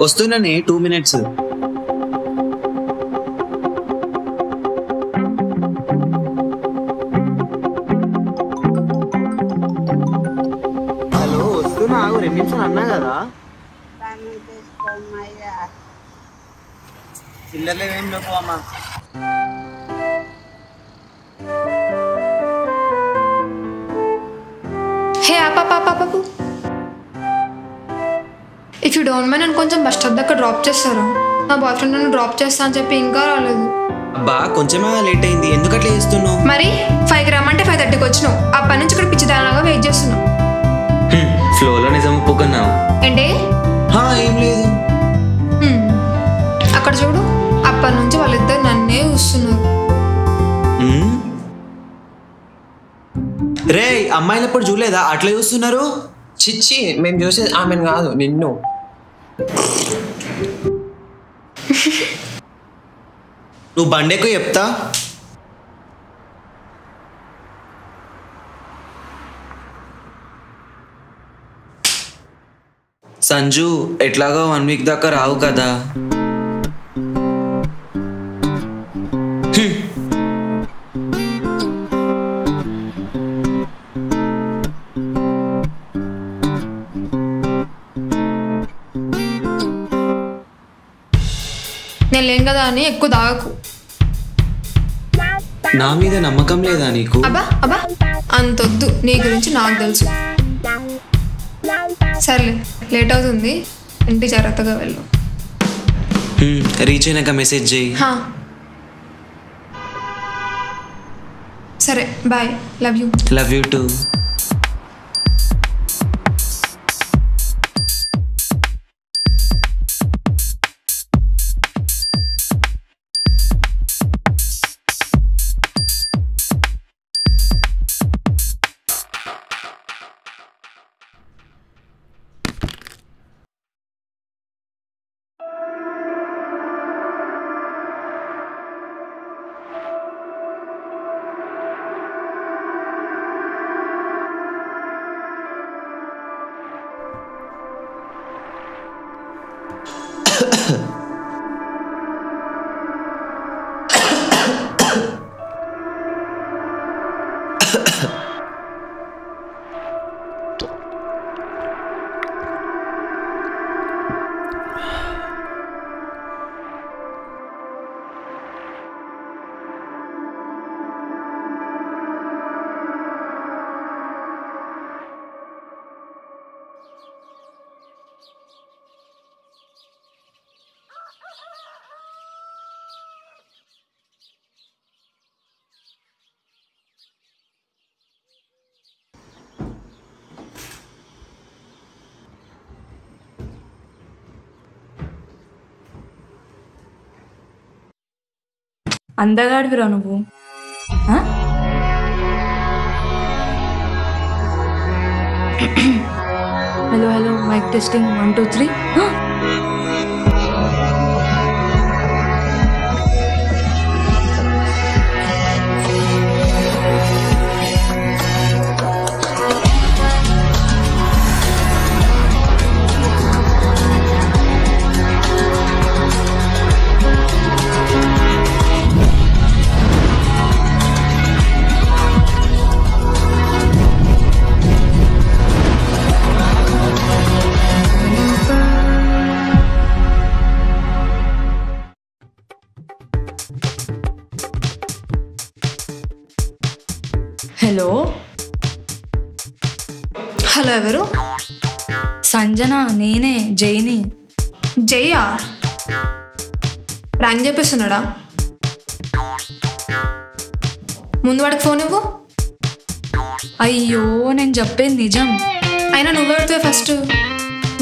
వస్తున్నానే 2 minutes. Hello వస్తున్నా 2 నిమిషాలు అన్నా కదా. చిల్లర్లేవేం లేవు అమ్మా. హే అపాపాపాపు, ఇఫ్ యూ డోంట్ మైండ్ నన్ను కొంచెం బస్ స్టాప్ దగ్గర డ్రాప్ చేస్తారా? నా బాయ్ ఫ్రెండ్ నన్ను డ్రాప్ చేస్తా అని చెప్పి ఇంకా రాలేదు. అబ్బా కొంచెమే లేట్ అయింది, ఎందుకు అట్లా చేస్తున్నావు? మరి 5కి రమ్మంటే 5:30కి వచ్చినావు. అప్పటి నుంచి ఇక్కడ పిచ్చిదానిలాగా వెయిట్ చేస్తున్నావు. ఫ్లోలో నిజం ఒప్పుకున్నావు. ఏంటి? ఏం లేదు. అక్కడ చూడు, అప్పటి నుంచి వాళ్ళిద్దరు నన్నే చూస్తున్నారు. రే అమ్మాయిలు ఎప్పుడు చూడలేదా అట్లా చూస్తున్నారు? చిచ్చి, మేము చూసేది ఆమెను కాదు, నిన్ను. నువ్వు బండెక్కు చెప్తా. సంజు ఎట్లాగో 1 week దాకా రావు కదా. నేను లేను కదా అని ఎక్కువ దాగకు. నా మీద నమ్మకం లేదా నీకు? అబ్బా అబ్బా అంతొద్దు, నీ గురించి నాకు తెలుసు. సర్లే, లేట్ అవుతుంది, ఇంటి జాగ్రత్తగా వెళ్ళు. రీచ్ అయినాక మెసేజ్ చేయి. సరే bye, love you. Love you too. అందగాడివిరా నువ్వు. Hello hello, mike testing 1 2 3. Hello hello, ఎవరు? సంజన, నేనే జైని. జయ్యా? ప్రాంక్ చెప్పేస్తున్నాడా? ముందు వాడికి ఫోన్ ఇవ్వు. అయ్యో, నేను చెప్పేది నిజం. అయినా నువ్వెడితే ఫస్ట్.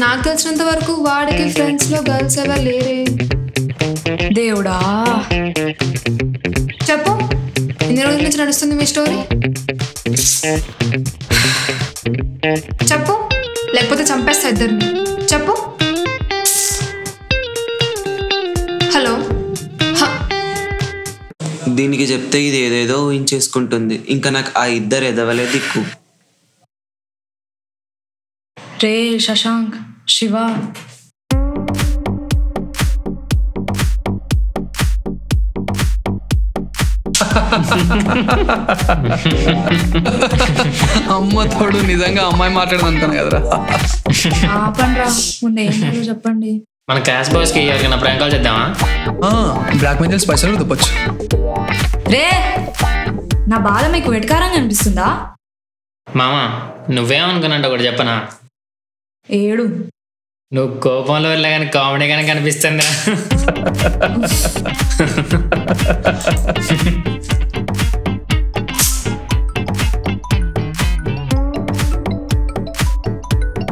నాకు తెలిసినంత వరకు వాడికి ఫ్రెండ్స్లో గర్ల్స్ ఎవరు లేరే. దేవుడా, చెప్పు, ఎన్ని రోజుల నుంచి నడుస్తుంది మీ స్టోరీ? చెప్పు, లేకపోతే చంపేస్తా ఇద్దరిని. చెప్పు. హలో. దీనికి చెప్తే ఇది ఏదేదో ఊహించేసుకుంటుంది. ఇంకా నాకు ఆ ఇద్దరు ఎదవలే దిక్కు. రే శశాంక్, శివ, అమ్మ తోడు నిజంగా అమ్మాయి మాట్లాడదు అనుకున్నా కదరా. ఆపండ్రా, ముందు ఏం చేయాలో చెప్పండి. మన క్లాస్ బాయ్స్ కి ఎవరికైనా ప్రాంకాలు చేద్దామా? బ్లాక్ మెయిల్ స్పెషల్ దుప్పచ్చు. రే, నా బాధ మీకు వెటకారంగా అనిపిస్తుందా? మామా నువ్వేమనుకున్నాంటే ఒకటి చెప్పనా? ఏడు. నువ్వు కోపంలో వెళ్ళా కానీ కామెడీ కానీ కనిపిస్తుంది.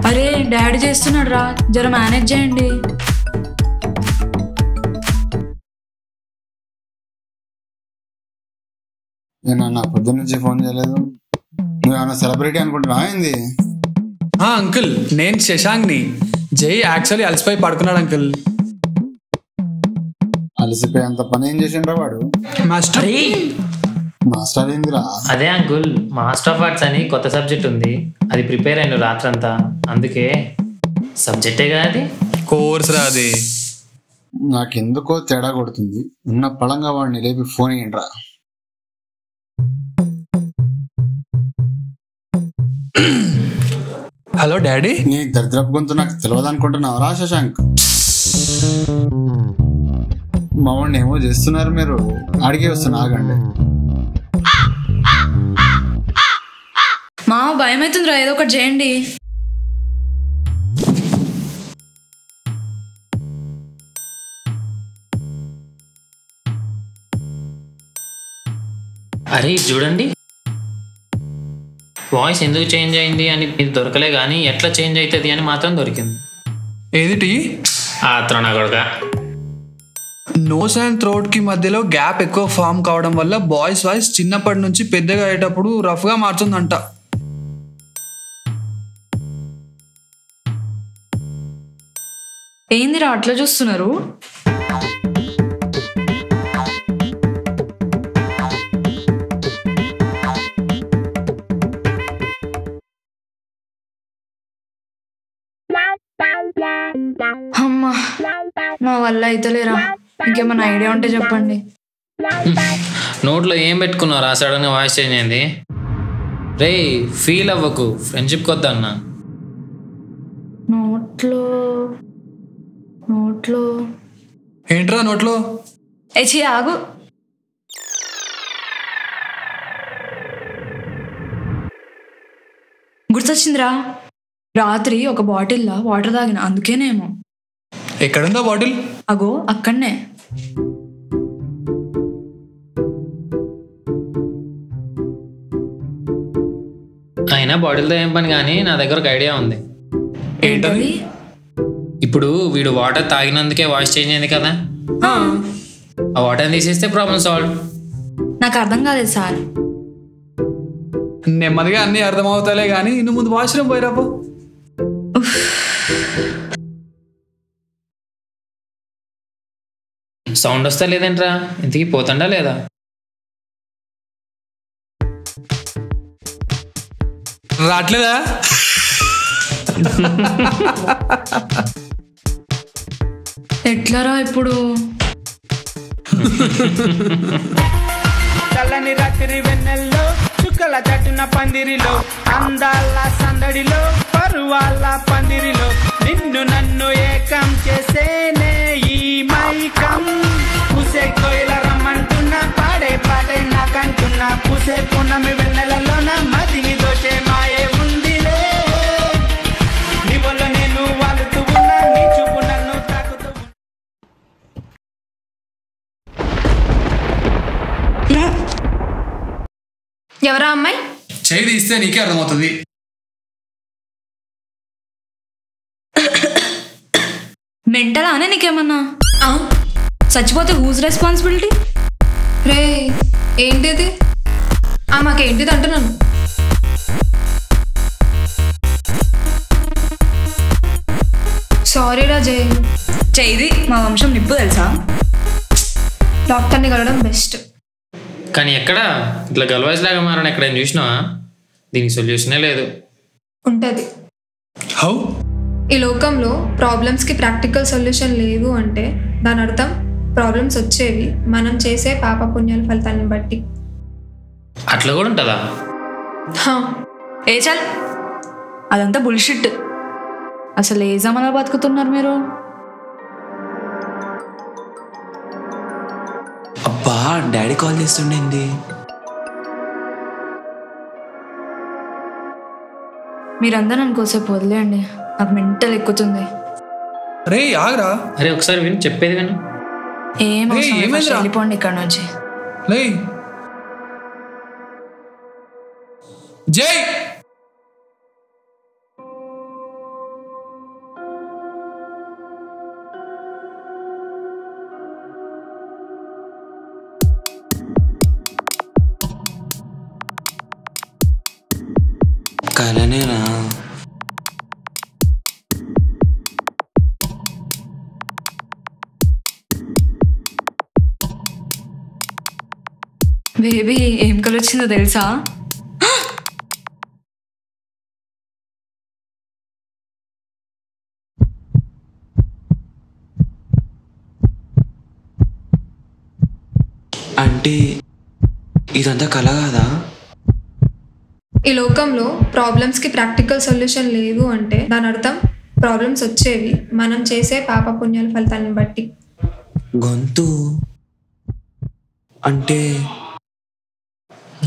అరే డాడీ చేస్తున్నాడు రా, జర మేనేజ్ చేయండి. నేను పొద్దున్న నుంచి ఫోన్ చేయలేదు. నువ్వేమన్నా సెలబ్రిటీ అనుకుంటున్నా ఏంది? అంకుల్, నేను శశాంక్ని. జై యాక్చువల్లీ అలసిపోయి పడుకున్నాడు అంకుల్. అలసిపోయేంత పని ఏం చేసిండ్రా వాడు? మాస్టర్ మాస్టర్ ఏందిరా? అదే అంకుల్, మాస్టర్ ఆఫ్ ఆర్ట్స్ అని కొత్త సబ్జెక్ట్ ఉంది, అది ప్రిపేర్ అయిన రాత్రంతా. అందుకే సబ్జెక్టే కదా అది. కోర్స్ రా అది. నాకెందుకో తేడా కొడుతుంది. ఉన్న పళంగా వాడిని లేపి ఫోన్ ఇయ్యండిరా. Hello daddy. నీ దరిద్రపు గొంతు నాకు తెలియదు అనుకుంటున్నావురా శశాంక్? మా వాడిని ఏమో చేస్తున్నారు మీరు. అడిగి వస్తున్నా, ఆగండి. మా భయం అవుతుందిరా, ఏదో ఒకటి చేయండి. అరే చూడండి, వాయిస్ ఎందుకు చేంజ్ అయింది అని ఇది దొరకలే కానీ ఎట్లా చేంజ్ అవుతుంది అని మాత్రం దొరికింది. ఏదిటి? ఆత్రనా కొడుక. నోస్ అండ్ థ్రోట్ కి మధ్యలో గ్యాప్ ఎక్కువ ఫామ్ కావడం వల్ల బాయ్స్ వాయిస్ చిన్నప్పటి నుంచి పెద్దగా అయ్యేటప్పుడు రఫ్ గా మారుతుందంట. ఏందిరా అట్లా చూస్తున్నారు? అమ్మా, మా వల్ల అయితలేరా. ఇంకేమైనా ఐడియా ఉంటే చెప్పండి. నోట్లో ఏం పెట్టుకున్నారా సడన్ గా వాయిస్ చేంజ్ అయింది? రే ఫీల్ అవ్వకు, ఫ్రెండ్షిప్ కొద్దన్నా. నోట్లో నోట్లో ఏంట్రా నోట్లో? ఏచి ఆగు. గుర్తొచ్చిందిరా, రాత్రి ఒక బాటిల్లో వాటర్ తాగిన, అందుకేనేమో. ఎక్కడుందా బాటిల్? అగో అక్కడనే. అయినా బాటిల్తో ఏం పని కానీ నా దగ్గర ఒక ఐడియా ఉంది. ఏంటది? ఇప్పుడు వీడు వాటర్ తాగినందుకే వాయిస్ చేంజ్ అయింది కదా, ఆ వాటర్ తీసేస్తే ప్రాబ్లం సాల్వ్. నాకు అర్థం కాలేదు సార్. నెమ్మదిగా అన్ని అర్థమవుతాలే కానీ నువ్వు ముందు వాష్రూమ్ పోయిరాపో. సౌండ్ వస్తా లేదేంట్రా? ఇంతకీ పోతుండా లేదా? రావట్లేదా? ఎట్లరా ఇప్పుడు? చల్లని రాత్రి వెన్నెల్లో చుక్కల చట్టున పందిరిలో అందాల సందడిలో పరువాల పందిరిలో నిన్ను నన్ను ఏకం చేసేనే ఈ మైకం. పూసే కోయిల రమ్మంటున్నా, పాడే పాడే నాకంటున్నా, పూసే పున్నమి వెన్నెలలోన మదిని దోచే మాయే ఉందిలే. నీ వల్ల నేను వాలుతూ ఉన్నా, నీ చూపు నన్ను తాకుతూ. ఎవరా అమ్మాయి? చేయి తీస్తే నీకే అర్థమవుతుంది. మెంటల్ అనే నీకేమన్నా? చచ్చిపోతే హూజ్ రెస్పాన్సిబిలిటీ? రే ఏంటిది? మాకేంటిది అంటున్నాను. సారీ రా జై. చేయిది మా వంశం నిప్పు తెలుసా? డాక్టర్ని కలవడం బెస్ట్. కానీ ఎక్కడ ఇట్లా గల్వాయిస్ లాగా మారని ఎక్కడైనా చూసినావా? దీనికి సొల్యూషనే లేదు. ఉంటుంది. హౌ? ఈ లోకంలో ప్రాబ్లమ్స్కి ప్రాక్టికల్ సొల్యూషన్ లేదు అంటే దాని అర్థం ప్రాబ్లమ్స్ వచ్చేవి మనం చేసే పాపపుణ్యాల ఫలితాలను బట్టి. అట్లా కూడా ఉంటుందా? హా, ఏ చాల్ అదంతా బుల్షిట్. అసలు ఏ జమానాలో బతుకుతున్నారు మీరు? అబ్బా డాడీ కాల్ చేస్తుండేంది? మీరందరూ నన్ను కోసేపు వదిలేయండి, నాకు మెంటల్ ఎక్కుతుంది. రే ఆగరా. అరే ఒకసారి విను, చెప్పేది విను. ఏం ఏయ్, అవసరం లేదు, ఏమైందిరా? first వెళ్ళిపోండి ఇక్కడ నుంచి. లే జై కలనేనా? బేబీ ఏం కలర్ వచ్చిందో తెలుసా? అంటే ఇదంతా కల కాదా? ఈ లోకంలో ప్రాబ్లమ్స్కి ప్రాక్టికల్ సొల్యూషన్ లేవు అంటే దాని అర్థం ప్రాబ్లమ్స్ వచ్చేవి మనం చేసే పాపపుణ్యాల ఫలితాలను బట్టి. గొంతు అంటే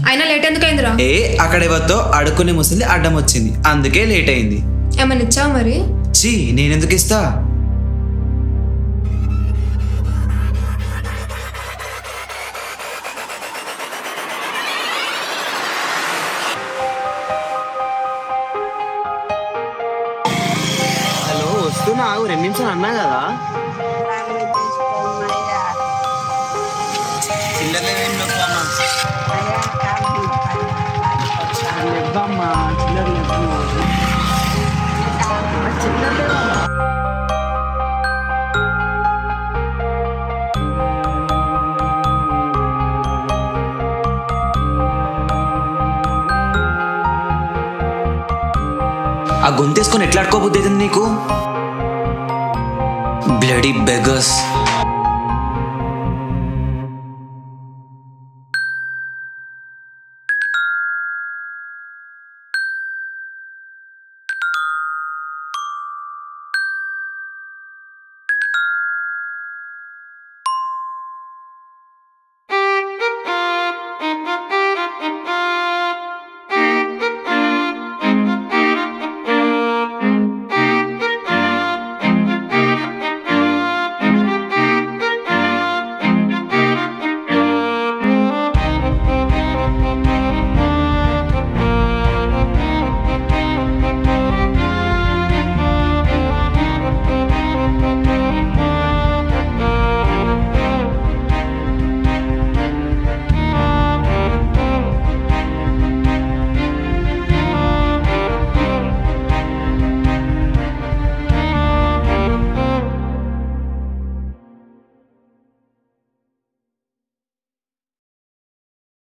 అయినా లేట్ ఎందుకు అయిందిరా? అక్కడెవరితో అడుక్కునే ముసలి అడ్డం వచ్చింది, అందుకే లేట్ అయింది. ఏమన్నా ఇచ్చావు మరి? చీ, నేనెందుకు ఇస్తా? హలో వస్తున్నా, 2 నిమిషాలు అన్నా కదా. చిల్లర్లేవేం లేవు అమ్మా. లేవమ్మా, చిల్లర లేవు. ఆ గొంతేసుకొని ఎట్లా అడుకోబుద్ది అవుతుంది నీకు? Bloody beggars.